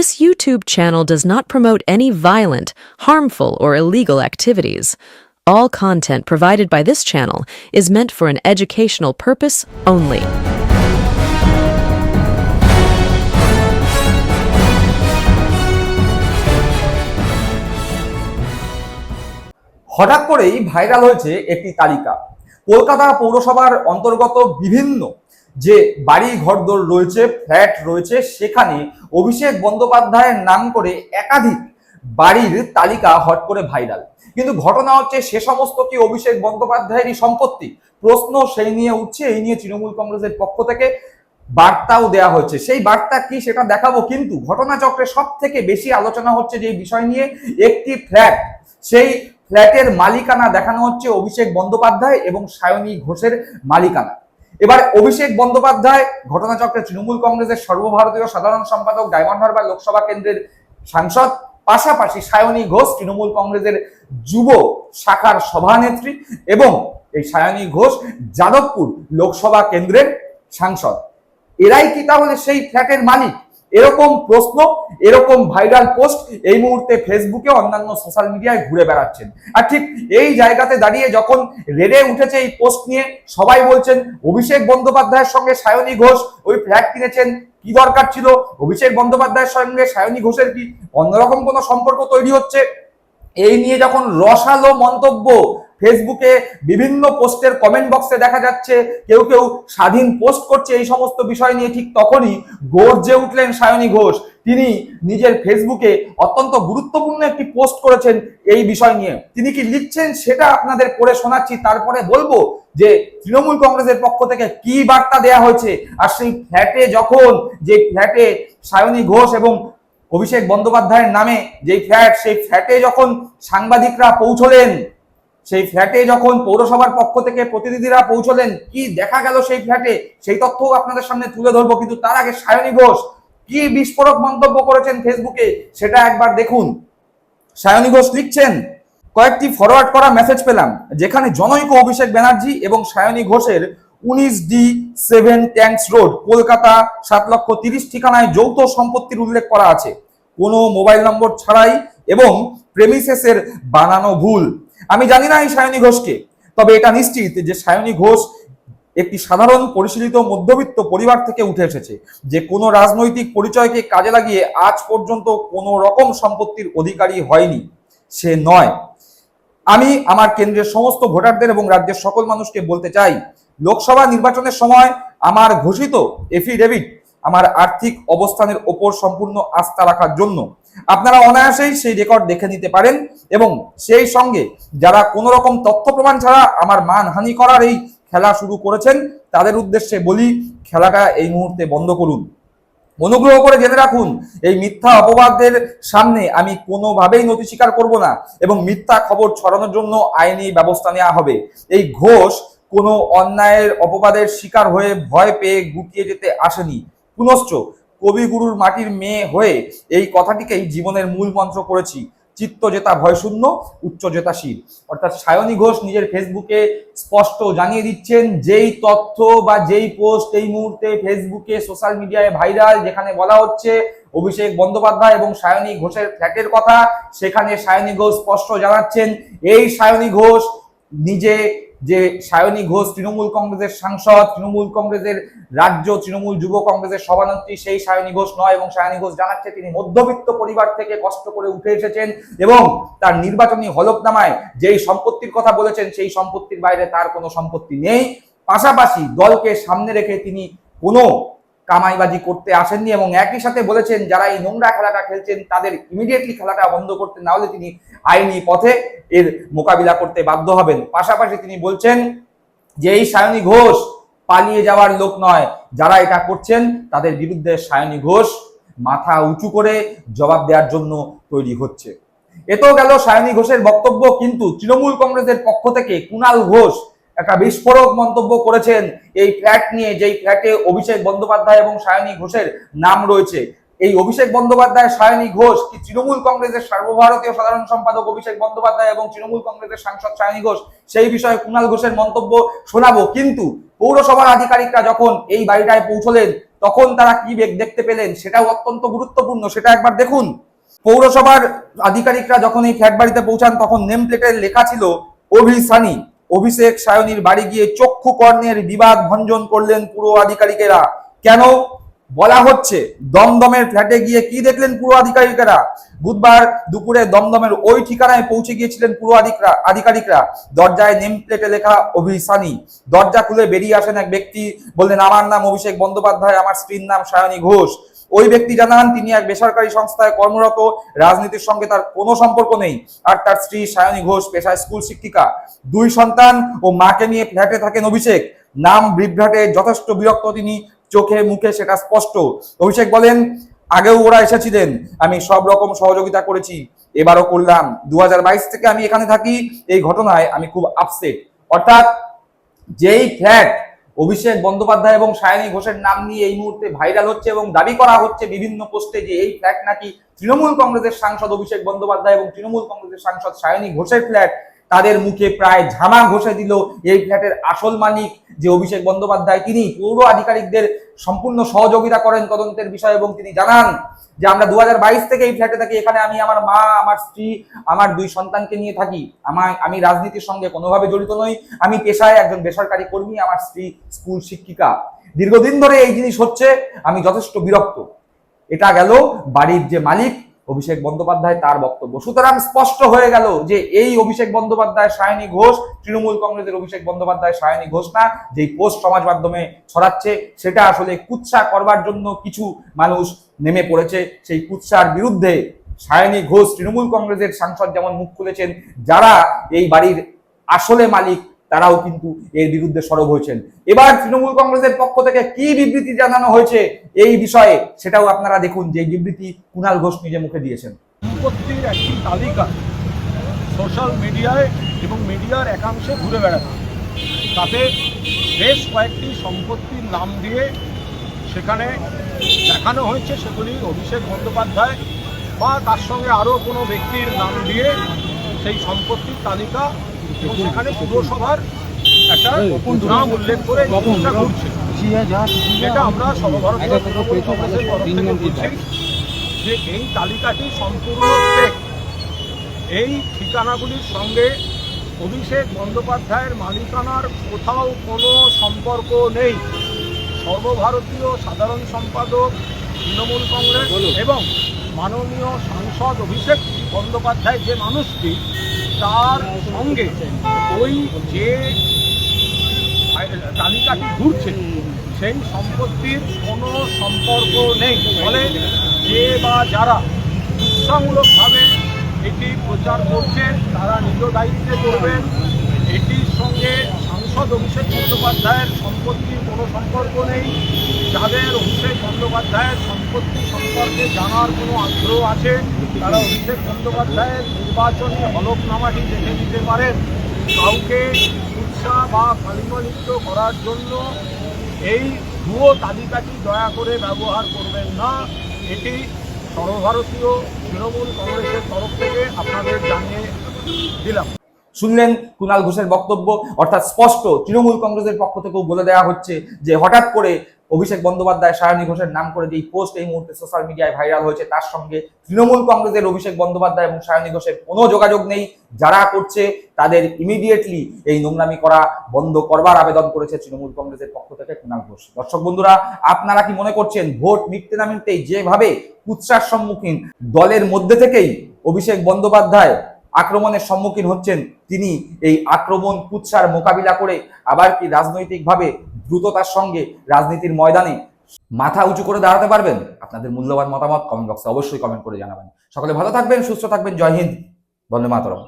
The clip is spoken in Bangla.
This YouTube channel does not promote any violent, harmful, or illegal activities. All content provided by this channel is meant for an educational purpose only. হঠাৎ করেই ভাইরাল হয়েছে একটি তালিকা। কলকাতা পৌরসভার অন্তর্গত বিভিন্ন যে বাড়ি ঘরদোর রয়েছে, ফ্ল্যাট রয়েছে, সেখানে অভিষেক বন্দ্যোপাধ্যায়ের নাম করে একাধিক বাড়ির তালিকা হট করে ভাইরাল। কিন্তু ঘটনা হচ্ছে, সে সমস্ত কি অভিষেক বন্দ্যোপাধ্যায়েরই সম্পত্তি? প্রশ্ন সেই নিয়ে উঠছে। এই নিয়ে তৃণমূল কংগ্রেসের পক্ষ থেকে বার্তাও দেওয়া হয়েছে। সেই বার্তা কি সেটা দেখাবো, কিন্তু ঘটনাচক্রে সব থেকে বেশি আলোচনা হচ্ছে যে বিষয় নিয়ে একটি ফ্ল্যাট, সেই ফ্ল্যাটের মালিকানা দেখানো হচ্ছে অভিষেক বন্দ্যোপাধ্যায় এবং সায়নী ঘোষের মালিকানা। এবার অভিষেক বন্দ্যোপাধ্যায় ঘটনাচক্রে তৃণমূল কংগ্রেসের সর্বভারতীয় সাধারণ সম্পাদক, ডায়মন্ড হারবার লোকসভা কেন্দ্রের সাংসদ, পাশাপাশি সায়নী ঘোষ তৃণমূল কংগ্রেসের যুব শাখার সভানেত্রী এবং এই সায়নী ঘোষ যাদবপুর লোকসভা কেন্দ্রের সাংসদ। এরাই কি তাহলে সেই ফ্ল্যাটের মালিক? এরকম প্রশ্ন, এরকম ভাইরাল পোস্ট এই মুহূর্তে ফেসবুকে অন্যান্য সোশ্যাল মিডিয়ায় ঘুরে বেড়াচ্ছেন। আর ঠিক এই জায়গাতে দাঁড়িয়ে যখন রেডে উঠেছে এই পোস্ট নিয়ে, সবাই বলছেন অভিষেক বন্দ্যোপাধ্যায়ের সঙ্গে সায়নী ঘোষ ওই ফ্ল্যাট কিনেছেন, কি দরকার ছিল? অভিষেক বন্দ্যোপাধ্যায়ের সঙ্গে সায়নী ঘোষের কি অন্যরকম কোনো সম্পর্ক তৈরি হচ্ছে? এই নিয়ে যখন রসালো মন্তব্য ফেসবুকে বিভিন্ন পোস্টের কমেন্ট বক্সে দেখা যাচ্ছে, কেউ কেউ স্বাধীন পোস্ট করছে এই সমস্ত বিষয় নিয়ে, ঠিক তখনই গর্জে উঠলেন সায়নী ঘোষ। তিনি নিজের ফেসবুকে অত্যন্ত গুরুত্বপূর্ণ একটি পোস্ট করেছেন এই বিষয় নিয়ে। তিনি কি লিখছেন সেটা আপনাদের পড়ে শোনাচ্ছি, তারপরে বলবো যে তৃণমূল কংগ্রেসের পক্ষ থেকে কি বার্তা দেয়া হয়েছে। আর সেই ফ্ল্যাটে যখন, যে ফ্ল্যাটে সায়নী ঘোষ এবং অভিষেক বন্দ্যোপাধ্যায়ের নামে যেই ফ্ল্যাট, সেই ফ্ল্যাটে যখন সাংবাদিকরা পৌঁছলেন, সেই ফ্ল্যাটে যখন পৌরসভার পক্ষ থেকে প্রতিনিধিরা পৌঁছলেন, কি দেখা গেল সেই ফ্ল্যাটে, সেই তথ্যও আপনাদের সামনে তুলে ধরবো। কিন্তু তার আগে সায়নী ঘোষ কি বিস্ফোরক মন্তব্য করেছেন ফেসবুকে সেটা একবার দেখুন। সায়নী ঘোষ লিখছেন, কয়েকটি ফরওয়ার্ড করা মেসেজ পেলাম যেখানে জনৈক অভিষেক ব্যানার্জি এবং সায়নী ঘোষের 19D7 ট্যাঙ্কস রোড, কলকাতা 7,30,000 ঠিকানায় যৌথ সম্পত্তির উল্লেখ করা আছে, কোনো মোবাইল নম্বর ছাড়াই, এবং প্রেমিসেসের বানানো ভুল। আমি জানি না এই সায়নী ঘোষকে, তবে এটা নিশ্চিত যে সায়নী ঘোষ একটি সাধারণ পরিশীলিত মধ্যবিত্ত পরিবার থেকে উঠে এসেছে, যে কোনো রাজনৈতিক পরিচয়কে কাজে লাগিয়ে আজ পর্যন্ত কোনো রকম সম্পত্তির অধিকারী হয়নি, সে নয়। আমি আমার কেন্দ্রের সমস্ত ভোটারদের এবং রাজ্যের সকল মানুষকে বলতে চাই, লোকসভা নির্বাচনের সময় আমার ঘোষিত এফিডেভিট আমার আর্থিক অবস্থানের ওপর সম্পূর্ণ আস্থা রাখার জন্য আপনারা অনায়াসেই সেই রেকর্ড দেখে নিতে পারেন, এবং সেই সঙ্গে যারা কোনো রকম তথ্য প্রমাণ ছাড়া আমার মানহানি করার এই খেলা শুরু করেছেন, তাদের উদ্দেশ্যে বলি, খেলাটা এই মুহূর্তে বন্ধ করুন। অনুগ্রহ করে জেনে রাখুন, এই মিথ্যা অপবাদের সামনে আমি কোনোভাবেই নতি স্বীকার করব না, এবং মিথ্যা খবর ছড়ানোর জন্য আইনি ব্যবস্থা নেওয়া হবে। এই ঘোষ কোনো অন্যায়ের অপবাদের শিকার হয়ে ভয় পেয়ে গুটিয়ে যেতে আসেনি। পুনশ্চ কবিগুরুর মাটির মেয়ে হয়ে এই কথাটিকেই জীবনের মূল মন্ত্র করেছি, চিত্ত জেতা ভয় শূন্য, উচ্চ জেতা শির। অর্থাৎ সায়নী ঘোষ নিজের ফেসবুকে স্পষ্ট জানিয়ে দিচ্ছেন, যেই তথ্য বা যেই পোস্ট এই মুহূর্তে ফেসবুকে সোশ্যাল মিডিয়ায় ভাইরাল, যেখানে বলা হচ্ছে অভিষেক বন্দ্যোপাধ্যায় এবং সায়নী ঘোষের ফ্ল্যাটের কথা, সেখানে সায়নী ঘোষ স্পষ্ট জানাচ্ছেন, এই সায়নী ঘোষ নিজে, যে সায়নী ঘোষ তৃণমূল কংগ্রেসের সাংসদ, তৃণমূল কংগ্রেসের রাজ্য তৃণমূল যুব কংগ্রেসের সভানেত্রী, সেই সায়নী ঘোষ নয়। এবং সায়নী ঘোষ জানাচ্ছে তিনি মধ্যবিত্ত পরিবার থেকে কষ্ট করে উঠে এসেছেন, এবং তার নির্বাচনী হলফনামায় যেই সম্পত্তির কথা বলেছেন, সেই সম্পত্তির বাইরে তার কোনো সম্পত্তি নেই। পাশাপাশি দলকে সামনে রেখে তিনি কোনো কামাইবাজি করতে আসেননি, এবং একই সাথে বলেছেন যারা এই নোংরা খেলাটা খেলছেন তাদের ইমিডিয়েটলি খেলাটা বন্ধ করতে না হলে তিনি আইনি পথে এর মোকাবিলা করতে বাধ্য হবেন। পাশাপাশি তিনি বলছেন যে এই সায়নী ঘোষ পালিয়ে যাওয়ার লোক নয়, যারা এটা করছেন তাদের বিরুদ্ধে সায়নী ঘোষ মাথা উঁচু করে জবাব দেওয়ার জন্য তৈরি হচ্ছে। এতেও গেল সায়নী ঘোষের বক্তব্য, কিন্তু তৃণমূল কংগ্রেসের পক্ষ থেকে কুণাল ঘোষ একটা বিস্ফোরক মন্তব্য করেছেন এই ফ্ল্যাট নিয়ে, যেই ফ্ল্যাটে অভিষেক বন্দ্যোপাধ্যায় এবং সায়নী ঘোষের নাম রয়েছে। এই অভিষেক বন্দ্যোপাধ্যায়, সায়নী ঘোষ কি তৃণমূল কংগ্রেসের সর্বভারতীয় সাধারণ সম্পাদক অভিষেক বন্দ্যোপাধ্যায় এবং তৃণমূল কংগ্রেসের সাংসদ সায়নী ঘোষ, সেই বিষয়ে কুণাল ঘোষের মন্তব্য শোনাবো। কিন্তু পৌরসভার আধিকারিকরা যখন এই বাড়িটায় পৌঁছলেন, তখন তারা কি দেখতে পেলেন সেটাও অত্যন্ত গুরুত্বপূর্ণ, সেটা একবার দেখুন। পৌরসভার আধিকারিকরা যখন এই ফ্ল্যাট বাড়িতে পৌঁছান তখন নেম প্লেটে লেখা ছিল অভিসানী। অভিষেক সায়নীর বাড়ি গিয়ে চক্ষু কর্ণের বিবাদ ভঞ্জন করলেন পুরো আধিকারিকেরা। কেন? বলা হচ্ছে দমদমের ফ্ল্যাটে গিয়ে কি দেখলেন পুরো আধিকারিকেরা? বুধবার দুপুরে দমদমের ওই ঠিকানায় পৌঁছে গিয়েছিলেন পুরো আধিকারিকরা। দরজায় নেম প্লেটে লেখা অভিসানী। দরজা খুলে বেরিয়ে আসেন এক ব্যক্তি, বললেন আমার নাম অভিষেক বন্দ্যোপাধ্যায়, আমার স্ত্রীর নাম সায়নী ঘোষ। ওই ব্যক্তি জানান তিনি এক বেসরকারি সংস্থায় কর্মরত, রাজনীতির সঙ্গে তার কোনো সম্পর্ক নেই। আর তার স্ত্রী সায়নী ঘোষ পেশায় স্কুল শিক্ষিকা। 2 সন্তান ও মাকে নিয়ে ফ্ল্যাটে থাকেন অভিষেক। নাম বিভ্রাটে যথেষ্ট বিরক্ত তিনি, চোখে মুখে সেটা স্পষ্ট। অভিষেক বলেন আগেও ওরা এসেছিলেন, আমি সব রকম সহযোগিতা করেছি, এবারও করলাম। 2022 থেকে আমি এখানে থাকি, এই ঘটনায় আমি খুব আপসেট। অর্থাৎ যেই ফ্ল্যাট অভিষেক বন্দ্যোপাধ্যায় এবং সায়নী ঘোষের নাম নিয়ে এই মুহূর্তে ভাইরাল হচ্ছে এবং দাবি করা হচ্ছে বিভিন্ন পোস্টে যে এই ফ্ল্যাট নাকি তৃণমূল কংগ্রেসের সাংসদ অভিষেক বন্দ্যোপাধ্যায় এবং তৃণমূল কংগ্রেসের সাংসদ সায়নী ঘোষের ফ্ল্যাট, তাদের মুখে প্রায় ঝামা ঘষে দিল এই ফ্ল্যাটের আসল মালিক যে অভিষেক বন্দ্যোপাধ্যায়। তিনি পৌর আধিকারিকদের সম্পূর্ণ সহযোগিতা করেন তদন্তের বিষয় এবং তিনি জানান যে আমরা 2022 থেকে এই ফ্ল্যাটে থাকি, এখানে আমি আমার মা, আমার স্ত্রী, আমার 2 সন্তানকে নিয়ে থাকি। আমি রাজনীতির সঙ্গে কোনোভাবে জড়িত নই, আমি পেশায় একজন বেসরকারি কর্মী, আমার স্ত্রী স্কুল শিক্ষিকা। দীর্ঘদিন ধরে এই জিনিস হচ্ছে, আমি যথেষ্ট বিরক্ত। এটা গেল বাড়ির যে মালিক অভিষেক বন্দ্যোপাধ্যায় তার বক্তব্য। সুতরাং স্পষ্ট হয়ে গেল যে এই অভিষেক বন্দ্যোপাধ্যায় সায়নী ঘোষ তৃণমূল কংগ্রেসের অভিষেক বন্দ্যোপাধ্যায় সায়নী ঘোষ না। যেই পোস্ট সমাজ মাধ্যমে ছড়াচ্ছে সেটা আসলে কুৎসা করবার জন্য কিছু মানুষ নেমে পড়েছে। সেই কুৎসার বিরুদ্ধে সায়নী ঘোষ তৃণমূল কংগ্রেসের সাংসদ যেমন মুখ খুলেছেন, যারা এই বাড়ির আসলে মালিক তারাও কিন্তু এর বিরুদ্ধে সরব হয়েছেন। এবার তৃণমূল কংগ্রেসের পক্ষ থেকে কি বিবৃতি জানানো হয়েছে এই বিষয়ে সেটাও আপনারা দেখুন, যে বিবৃতি কুণাল ঘোষ নিজে মুখে দিয়েছেন। সম্পত্তির একটি তালিকা সোশ্যাল মিডিয়ায় এবং মিডিয়ার একাংশে ঘুরে বেড়াচ্ছে, তাতে বেশ কয়েকটি সম্পত্তির নাম দিয়ে সেখানে দেখানো হয়েছে সেগুলি অভিষেক বন্দ্যোপাধ্যায় বা তার সঙ্গে আরও কোনো ব্যক্তির নাম দিয়ে সেই সম্পত্তির তালিকা, এবং সেখানে পুরসভার একটা নাম উল্লেখ করে ঘটনা ঘটছে। যেটা আমরা সর্বভারতীয় তৃণমূল কংগ্রেসের তরফ থেকে বলছি যে এই তালিকাটি সম্পূর্ণ ফেক। এই ঠিকানাগুলির সঙ্গে অভিষেক বন্দ্যোপাধ্যায়ের মালিকানার কোথাও কোনো সম্পর্ক নেই। সর্বভারতীয় সাধারণ সম্পাদক তৃণমূল কংগ্রেস এবং মাননীয় সাংসদ অভিষেক বন্দ্যোপাধ্যায় যে মানুষটি, তার সঙ্গে ওই যে তালিকাটি ঘুরছে সেই সম্পত্তির কোনো সম্পর্ক নেই। ফলে যে বা যারা উৎসাহমূলকভাবে এটি প্রচার করছেন তারা নিজ দায়িত্বে করবেন। এটির সঙ্গে সাংসদ অভিষেক বন্দ্যোপাধ্যায়ের সম্পত্তির কোনো সম্পর্ক নেই। যাদের অভিষেক বন্দ্যোপাধ্যায়ের সম্পত্তি সম্পর্কে জানার কোনো আগ্রহ আছে তারা অভিষেক বন্দ্যোপাধ্যায়ের নির্বাচনী হলফনামাটি দেখে নিতে পারেন। কাউকে উৎসাহ বা কালিমালিপ্ত করার জন্য এই ভুয়ো তালিকাটি দয়া করে ব্যবহার করবেন না। এটি সর্বভারতীয় তৃণমূল কংগ্রেসের তরফ থেকে আপনাদের জানিয়ে দিলাম। শুনলেন কুণাল ঘোষের বক্তব্য, অর্থাৎ স্পষ্ট তৃণমূল কংগ্রেসের পক্ষ থেকেও বলে দেওয়া হচ্ছে যে হঠাৎ করে অভিষেক বন্দ্যোপাধ্যায় সায়নী ঘোষের নাম করে যে পোস্ট এই মুহূর্তে সোশ্যাল মিডিয়ায় ভাইরাল হয়েছে তার সঙ্গে তৃণমূল কংগ্রেসের অভিষেক বন্দ্যোপাধ্যায় এবং সায়নী ঘোষের কোনো যোগাযোগ নেই। যারা করছে তাদের ইমিডিয়েটলি এই নোংরামি করা বন্ধ করবার আবেদন করেছে তৃণমূল কংগ্রেসের পক্ষ থেকে কুণাল ঘোষ। দর্শক বন্ধুরা, আপনারা কি মনে করছেন ভোট মিটতে না মিটতেই যেভাবে কুৎসার সম্মুখীন দলের মধ্যে থেকেই অভিষেক বন্দ্যোপাধ্যায় আক্রমণের সম্মুখীন হচ্ছেন, তিনি এই আক্রমণ কুৎসার মোকাবিলা করে আবার কি রাজনৈতিকভাবে দ্রুততার সঙ্গে রাজনীতির ময়দানে মাথা উঁচু করে দাঁড়াতে পারবেন? আপনাদের মূল্যবান মতামত কমেন্ট বক্সে অবশ্যই কমেন্ট করে জানাবেন। সকলে ভালো থাকবেন, সুস্থ থাকবেন। জয় হিন্দ, বন্দে মাতরম।